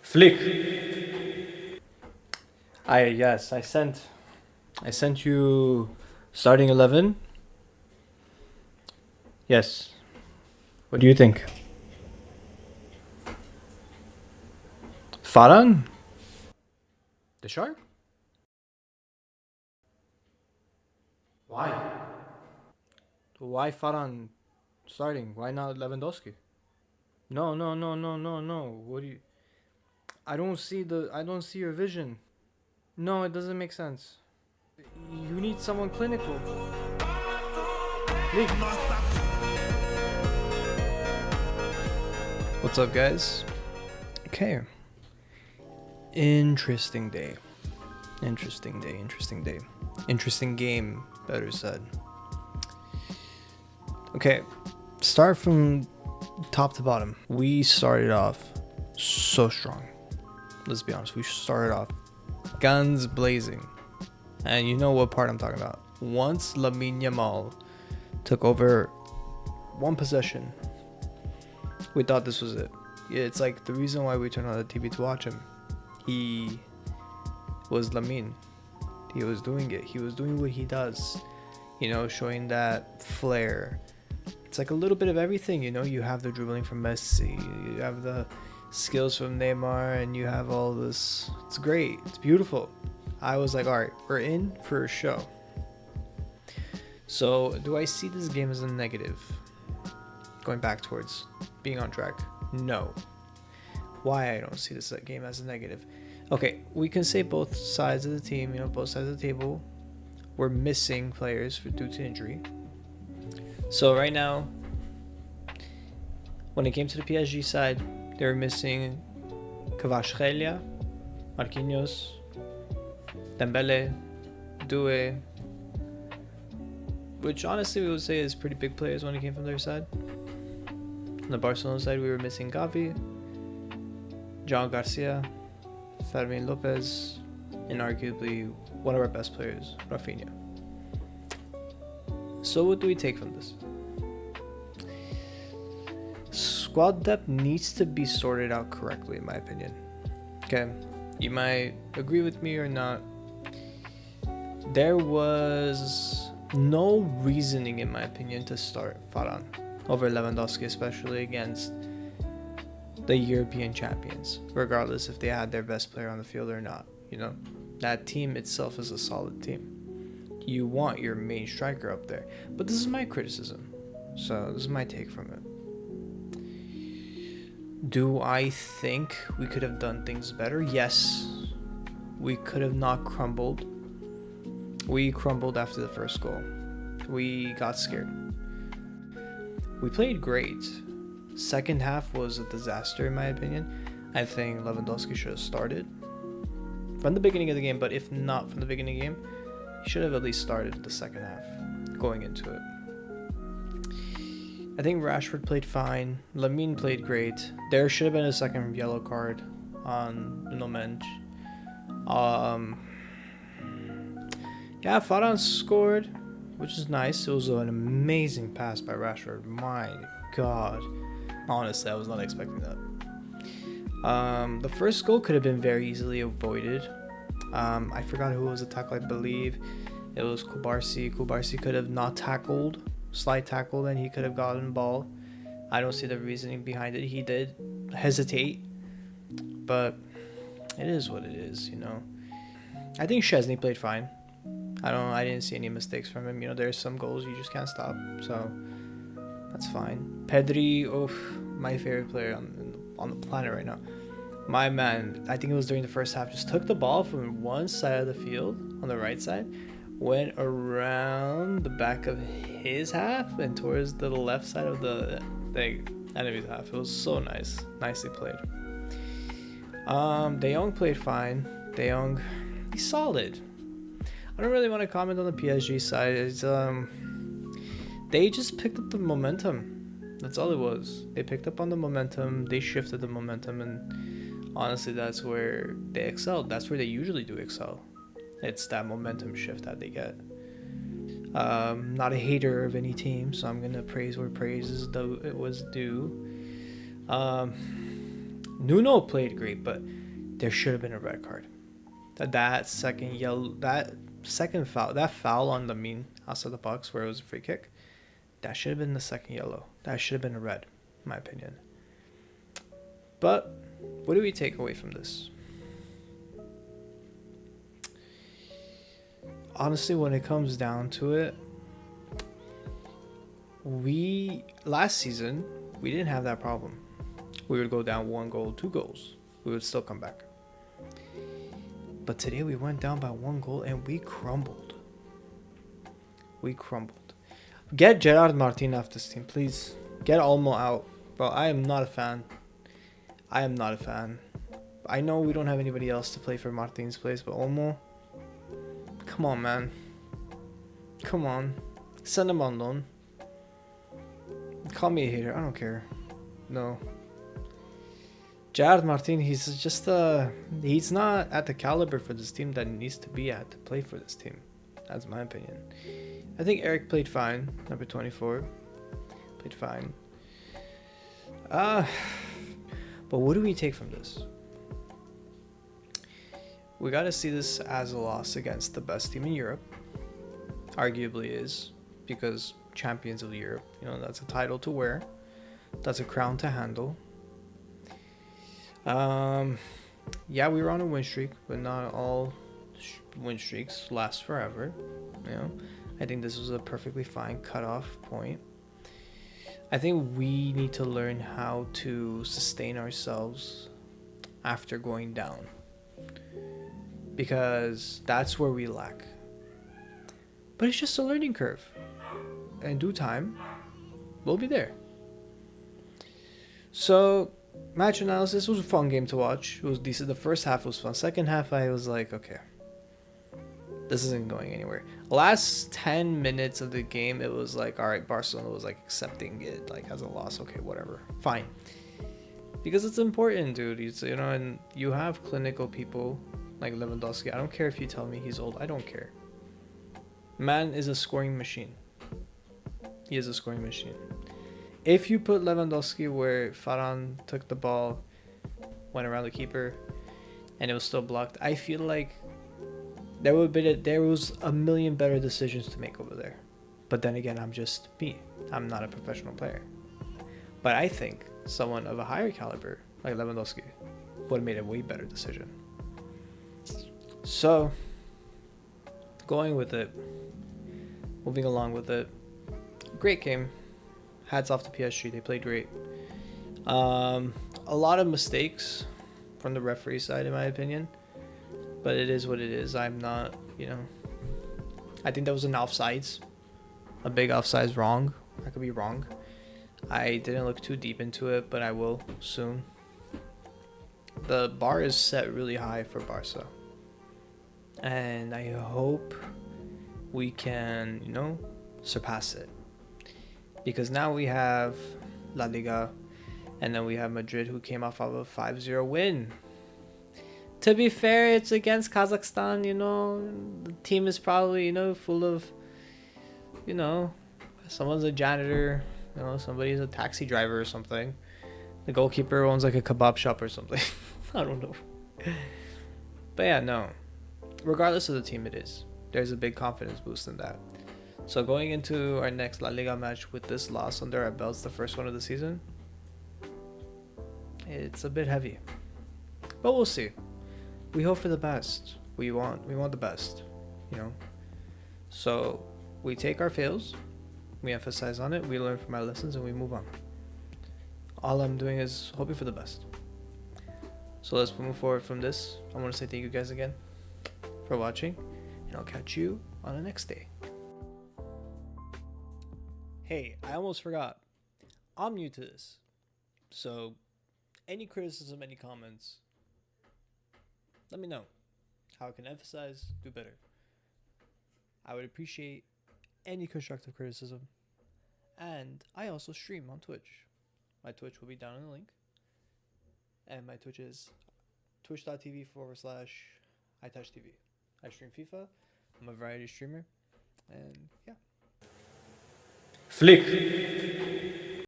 Flick. Yes, I sent you starting 11. Yes. What do you think? Faran? The shark? Why? Why Faran starting? Why not Lewandowski? No. What do you I don't see your vision. No, it doesn't make sense. You need someone clinical. Flick. What's up, guys? Okay. Interesting day. Interesting day. Interesting day. Interesting game, better said. Okay, start from top to bottom. We started off so strong. Let's be honest. We started off guns blazing. And you know what part I'm talking about. Once Lamine Yamal took over one possession, we thought this was it. Yeah, it's like the reason why we turned on the TV to watch him. He was Lamine. He was doing it. He was doing what he does. You know, showing that flair. It's like a little bit of everything, you know. You have the dribbling from Messi, you have the skills from Neymar, and you have all this. It's great. It's beautiful. I was like, all right, we're in for a show. So, do I see this game as a negative? Going back towards being on track? No. Why I don't see this game as a negative? Okay, we can say both sides of the team, you know, both sides of the table were missing players due to injury. So right now, when it came to the PSG side, they were missing Kvaratskhelia, Marquinhos, Dembele, Doué, which honestly we would say is pretty big players when it came from their side. On the Barcelona side, we were missing Gavi, John Garcia, Fermin Lopez, and arguably one of our best players, Rafinha. So what do we take from this? Squad depth needs to be sorted out correctly, in my opinion. Okay, you might agree with me or not. There was no reasoning, in my opinion, to start Varane over Lewandowski, especially against the European champions, regardless if they had their best player on the field or not. You know, that team itself is a solid team. You want your main striker up there. But this is my criticism. So this is my take from it. Do I think we could have done things better? Yes. We could have not crumbled. We crumbled after the first goal. We got scared. We played great. Second half was a disaster in my opinion. I think Lewandowski should have started from the beginning of the game, but if not from the beginning of the game, should have at least started the second half going into it. I think Rashford played fine. Lamine played great. There should have been a second yellow card on No Mensch. Yeah, Varane scored, which is nice. It was an amazing pass by Rashford. My God. Honestly, I was not expecting that. The first goal could have been very easily avoided. I forgot who was the tackle. I believe it was Kubarsi. Kubarsi could have not tackled, slide tackled, and he could have gotten ball. I don't see the reasoning behind it. He did hesitate, but it is what it is, you know. I think Szczesny played fine. I didn't see any mistakes from him. You know, there's some goals you just can't stop, so that's fine. Pedri, my favorite player on the planet right now. My man, I think it was during the first half, just took the ball from one side of the field, on the right side, went around the back of his half and towards the left side of the enemy's half. It was so nice. Nicely played. De Jong played fine. De Jong, he's solid. I don't really want to comment on the PSG side. It's, they just picked up the momentum. That's all it was. They picked up on the momentum. They shifted the momentum, and honestly, that's where they excelled. That's where they usually do excel. It's that momentum shift that they get. Not a hater of any team, so I'm gonna praise where praise was due. Nuno played great, but there should have been a red card. That second yellow, that second foul, that foul on the mean outside the box where it was a free kick, that should have been the second yellow. That should have been a red, in my opinion. But what do we take away from this? Honestly, when it comes down to it, last season we didn't have that problem. We would go down 1 goal, 2 goals, we would still come back. But today we went down by 1 goal and we crumbled. Get Gerard Martin off this team, please. Get Olmo out, bro. I am not a fan. I know we don't have anybody else to play for Martin's place, but Olmo, come on, man. Come on, send him on loan. Call me a hater, I don't care. No. Gerard Martin, he's not at the caliber for this team that he needs to be at to play for this team. That's my opinion. I think Eric played fine, number 24. Played fine. But what do we take from this? We got to see this as a loss against the best team in Europe. Arguably is, because champions of Europe, that's a title to wear. That's a crown to handle. Yeah, we were on a win streak, but not all win streaks last forever. I think this was a perfectly fine cutoff point. I think we need to learn how to sustain ourselves after going down, because that's where we lack. But it's just a learning curve. In due time, we'll be there. So, match analysis was a fun game to watch. It was decent. The first half was fun. Second half, I was like, okay, this isn't going anywhere. Last 10 minutes of the game, it was like, all right, Barcelona was like accepting it like as a loss. Okay, whatever, fine. Because it's important, dude. And you have clinical people like Lewandowski. I don't care if you tell me he's old. I don't care. Man is a scoring machine. He is a scoring machine. If you put Lewandowski where Varane took the ball, went around the keeper, and it was still blocked, I feel like there was a million better decisions to make over there. But then again, I'm just me. I'm not a professional player. But I think someone of a higher caliber, like Lewandowski, would have made a way better decision. So, going with it, moving along with it, great game. Hats off to PSG. They played great. A lot of mistakes from the referee side, in my opinion. But it is what it is. I'm not, I think that was an offsides. A big offsides wrong. I could be wrong. I didn't look too deep into it, but I will soon. The bar is set really high for Barca. And I hope we can, surpass it. Because now we have La Liga, and then we have Madrid, who came off of a 5-0 win. To be fair, it's against Kazakhstan, the team is probably, full of, someone's a janitor, somebody's a taxi driver or something. The goalkeeper owns like a kebab shop or something. I don't know. But yeah, no. Regardless of the team it is, there's a big confidence boost in that. So going into our next La Liga match with this loss under our belts, the first one of the season, it's a bit heavy. But we'll see. We hope for the best. We want the best, So we take our fails, we emphasize on it, we learn from our lessons, and we move on. All I'm doing is hoping for the best. So let's move forward from this. I want to say thank you guys again for watching, and I'll catch you on the next day. Hey, I almost forgot. I'm new to this. So any criticism, any comments, let me know how I can emphasize, do better. I would appreciate any constructive criticism. And I also stream on Twitch. My Twitch will be down in the link. And my Twitch is twitch.tv/iTouchTV. I stream FIFA. I'm a variety streamer. And yeah. Flick.